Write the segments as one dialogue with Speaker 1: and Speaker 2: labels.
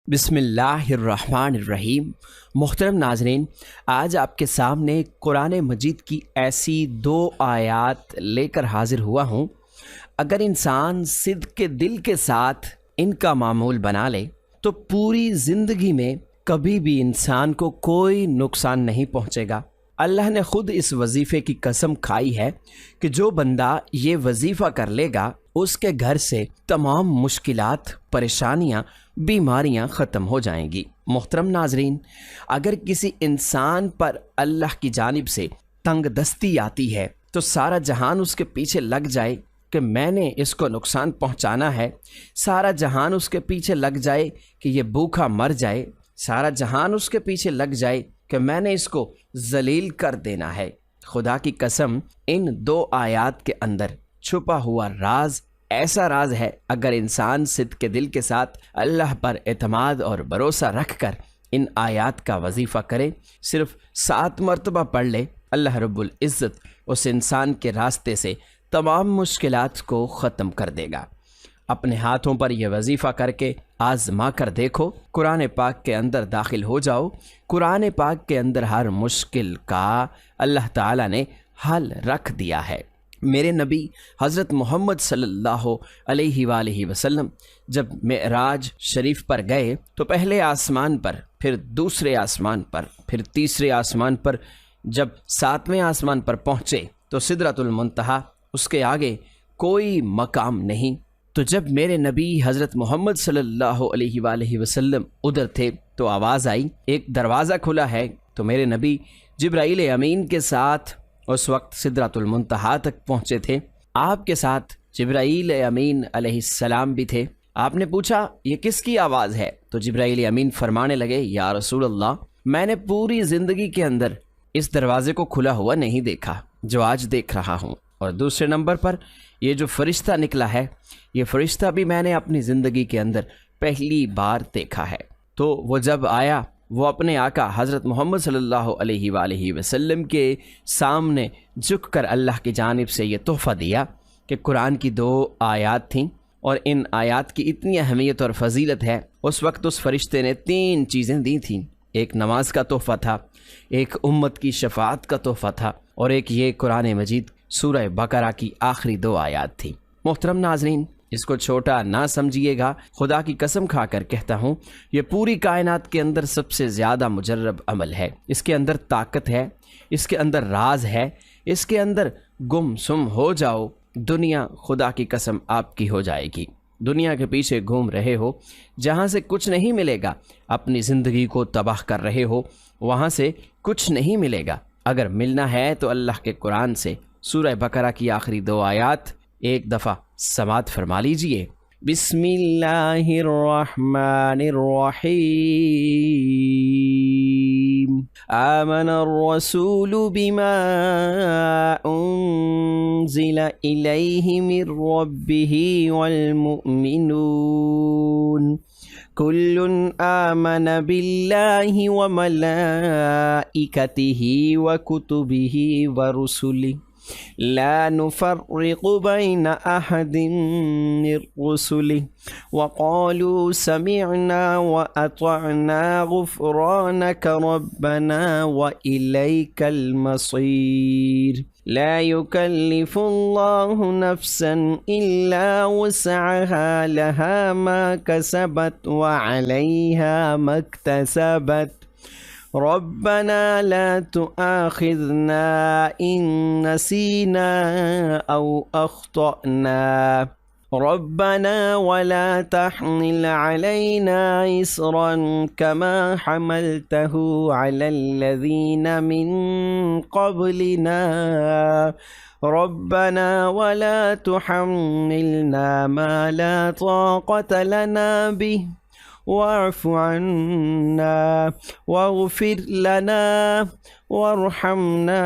Speaker 1: बिस्मिल्लाहिर्रहमानिर्रहीम। मोहतरम नाज़रीन, आज आपके सामने कुरान मजीद की ऐसी दो आयात लेकर हाजिर हुआ हूँ। अगर इंसान सिद्क़ के दिल के साथ इनका मामूल बना ले तो पूरी ज़िंदगी में कभी भी इंसान को कोई नुकसान नहीं पहुँचेगा। अल्लाह ने ख़ुद इस वजीफ़े की कसम खाई है कि जो बंदा ये वजीफ़ा कर लेगा उसके घर से तमाम मुश्किलात, परेशानियाँ, बीमारियाँ ख़त्म हो जाएंगी। मोहतरम नाज़रीन, अगर किसी इंसान पर अल्लाह की जानिब से तंग दस्ती आती है तो सारा जहान उसके पीछे लग जाए कि मैंने इसको नुकसान पहुँचाना है, सारा जहान उसके पीछे लग जाए कि ये भूखा मर जाए, सारा जहान उसके पीछे लग जाए कि मैंने इसको जलील कर देना है। खुदा की कसम, इन दो आयात के अंदर छुपा हुआ राज ऐसा राज है, अगर इंसान सिद्क़ के दिल के साथ अल्लाह पर एतमाद और भरोसा रख कर इन आयात का वजीफ़ा करे, सिर्फ़ 7 मरतबा पढ़ ले, अल्लाह रब्बुल इज़्ज़त उस इंसान के रास्ते से तमाम मुश्किलात को ख़त्म कर देगा। अपने हाथों पर यह वजीफ़ा करके आज़मा कर देखो, कुरान पाक के अंदर दाखिल हो जाओ। कुरान पाक के अंदर हर मुश्किल का अल्लाह ताला ने हल रख दिया है। मेरे नबी हज़रत मोहम्मद सल्लल्लाहु अलैहि वसल्लम जब मेराज शरीफ पर गए तो पहले आसमान पर, फिर दूसरे आसमान पर, फिर तीसरे आसमान पर, जब 7वें आसमान पर पहुँचे तो सिदरतुल मुंतहा, उसके आगे कोई मकाम नहीं। तो जब मेरे नबी हज़रत मोहम्मद सल्लल्लाहु अलैहि वसल्लम उधर थे तो आवाज़ आई, एक दरवाज़ा खुला है। तो मेरे नबी जिब्राईल अमीन के साथ उस वक्त सिदरतुल मुंतहा तक पहुँचे थे। आपके साथ जिब्राईल अमीन अलैहिस्सलाम भी थे। आपने पूछा ये किसकी आवाज़ है? तो जिब्राईल अमीन फरमाने लगे, या रसूल अल्लाह, मैंने पूरी ज़िंदगी के अंदर इस दरवाज़े को खुला हुआ नहीं देखा जो आज देख रहा हूँ। और दूसरे नंबर पर ये जो फ़रिश्ता निकला है, ये फ़रिश्ता भी मैंने अपनी ज़िंदगी के अंदर पहली बार देखा है। तो वो जब आया, वो अपने आका हज़रत मोहम्मद सल्लल्लाहु अलैहि वसल्लम के सामने झुककर अल्लाह की जानिब से ये तोहफ़ा दिया कि कुरान की 2 आयात थीं और इन आयात की इतनी अहमियत और फजीलत है। उस वक्त उस फ़रिश्ते ने 3 चीज़ें दी थीं। एक नमाज का तोहफ़ा था, एक उम्मत की शफ़ाअत का तोहफ़ा था, और एक ये कुरान मजीद सूरह बकरा की आखिरी 2 आयात थी। मोहतरम नाज़रीन, इसको छोटा ना समझिएगा, खुदा की कसम खाकर कहता हूँ, ये पूरी कायनात के अंदर सबसे ज़्यादा मुजर्रब अमल है। इसके अंदर ताकत है, इसके अंदर राज है, इसके अंदर गुमसुम हो जाओ, दुनिया खुदा की कसम आपकी हो जाएगी। दुनिया के पीछे घूम रहे हो, जहाँ से कुछ नहीं मिलेगा, अपनी ज़िंदगी को तबाह कर रहे हो, वहाँ से कुछ नहीं मिलेगा। अगर मिलना है तो अल्लाह के कुरान से सूरह बकरा की आखिरी 2 आयात एक दफ़ा समात फरमा लीजिए। बिस्मिल्लाहिर्रहमानिर्रहीम। आमनर रसूलु बिमा उन्ज़िला इलैहि मिर रब्बिही वल मुअमिनून कुल्लुन आमन बिल्लाहि व मलाइकतिही व कुतुबिही व रुसुलिही ला नुफ़र्रिक़ु बैन अहदिन मिर रुसुलिही व क़ालू समिअना व अतअना गुफ़रानक रब्बना व इलैकल मसीर ला युकल्लिफ़ुल्लाहु नफ़्सन इल्ला वुस्अहा लहा मा कसबत व अलैहा मक्तसबत रब्बना ला तुआखिज़ना इन नसीना औ अख़्तअना रब्बना वला तहमिल अलैना इसरन कमा हमलतहु अलल्लज़ीना मिन क़ब्लिना रब्बना वला तुहम्मिलना मा ला ताक़त लना बिहि वाफ़ु अन्ना वग़फ़िर लना वरहमना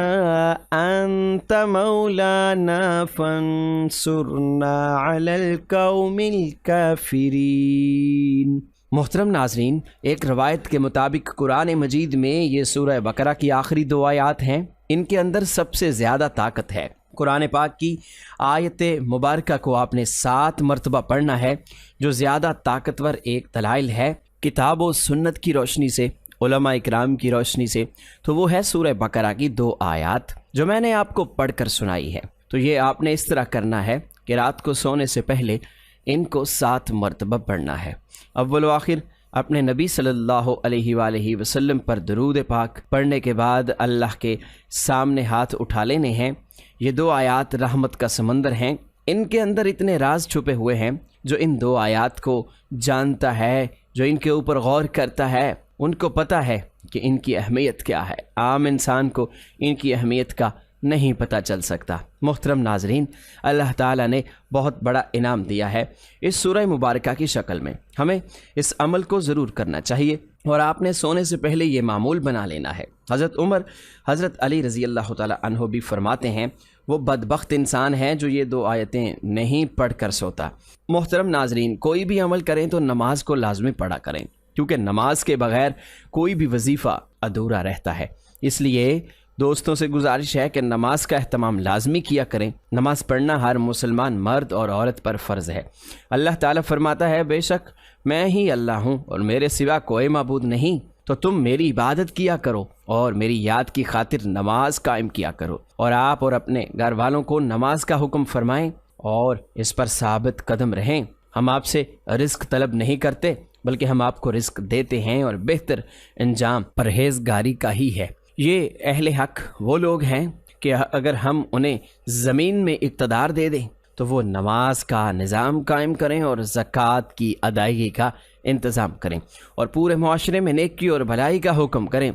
Speaker 1: अंत मौलाना फंसुरना अलल कौमिल काफिरीन। मोहतरम नाज़रीन, एक रवायत के मुताबिक कुरान मजीद में ये सूरह बकरा की आखिरी 2 आयात हैं। इनके अंदर सबसे ज़्यादा ताकत है। कुरान पाक की आयत मुबारका को आपने 7 मरतबा पढ़ना है, जो ज़्यादा ताकतवर एक दलाइल है किताब व सुन्नत की रोशनी से, उलमा इकराम की रोशनी से, तो वो है सूरह बकरा की 2 आयत जो मैंने आपको पढ़कर सुनाई है। तो ये आपने इस तरह करना है कि रात को सोने से पहले इनको 7 मरतबा पढ़ना है। अव्वल व आखिर अपने नबी सल्लल्लाहु अलैहि वसल्लम पर दरूद पाक पढ़ने के बाद अल्लाह के सामने हाथ उठा लेने हैं। ये 2 आयत रहमत का समंदर हैं। इनके अंदर इतने राज छुपे हुए हैं। जो इन 2 आयत को जानता है, जो इनके ऊपर गौर करता है, उनको पता है कि इनकी अहमियत क्या है। आम इंसान को इनकी अहमियत का नहीं पता चल सकता। मुहतरम नाजरीन, अल्लाह ताला ने बहुत बड़ा इनाम दिया है इस सूरह मुबारका की शक्ल में। हमें इस अमल को ज़रूर करना चाहिए और आपने सोने से पहले ये मामूल बना लेना है। हज़रत उमर, हज़रत अली रज़ी अल्लाह ताला अन्हो भी फरमाते हैं, वो बदबख्त इंसान है जो ये 2 आयतें नहीं पढ़ कर सोता। मुहतरम नाजरीन, कोई भी अमल करें तो नमाज को लाजमी पढ़ा करें, क्योंकि नमाज के बगैर कोई भी वजीफ़ा अधूरा रहता है। इसलिए दोस्तों से गुजारिश है कि नमाज का एहतमाम लाजमी किया करें। नमाज पढ़ना हर मुसलमान मर्द और औरत पर फ़र्ज़ है। अल्लाह ताला फरमाता है, बेशक मैं ही अल्लाह हूँ और मेरे सिवा कोई माबूद नहीं, तो तुम मेरी इबादत किया करो और मेरी याद की खातिर नमाज कायम किया करो। और आप और अपने घर वालों को नमाज का हुक्म फरमाएं और इस पर साबित कदम रहें। हम आपसे रिस्क तलब नहीं करते, बल्कि हम आपको रिस्क देते हैं और बेहतर अंजाम परहेजगारी का ही है। ये अहले हक वो लोग हैं कि अगर हम उन्हें ज़मीन में इक़्तिदार दे दें तो वो नमाज का निज़ाम कायम करें और ज़कात की अदायगी का इंतज़ाम करें और पूरे मुआशरे में नेकी और भलाई का हुक्म करें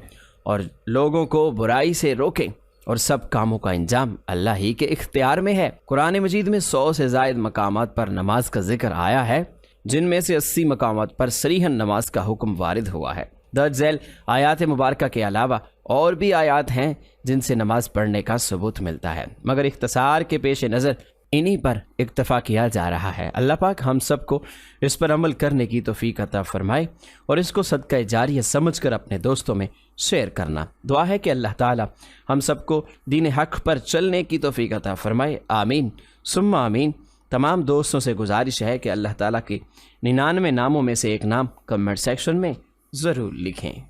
Speaker 1: और लोगों को बुराई से रोकें और सब कामों का इंजाम अल्लाह ही के इख्तियार में है। कुरान मजीद में 100 से ज़ायद मकामात पर नमाज का जिक्र आया है, जिनमें से 80 मकामात पर सरीहन नमाज का हुक्म वारिद हुआ है। दर्ज झैल आयात मुबारका के अलावा और भी आयात हैं जिनसे नमाज पढ़ने का सबूत मिलता है, मगर इख्तिसार के पेश नज़र इन्हीं पर इक्तफ़ा किया जा रहा है। अल्लाह पाक हम सबको इस पर अमल करने की तौफीक अता फरमाए और इसको सदका जारिया समझकर अपने दोस्तों में शेयर करना। दुआ है कि अल्लाह ताला हम सबको दीन हक़ पर चलने की तौफीक अता फरमाए। आमीन सुम्मा आमीन। तमाम दोस्तों से गुजारिश है कि अल्लाह ताला के 99 नामों में से एक नाम कमेंट सेक्शन में ज़रूर लिखें।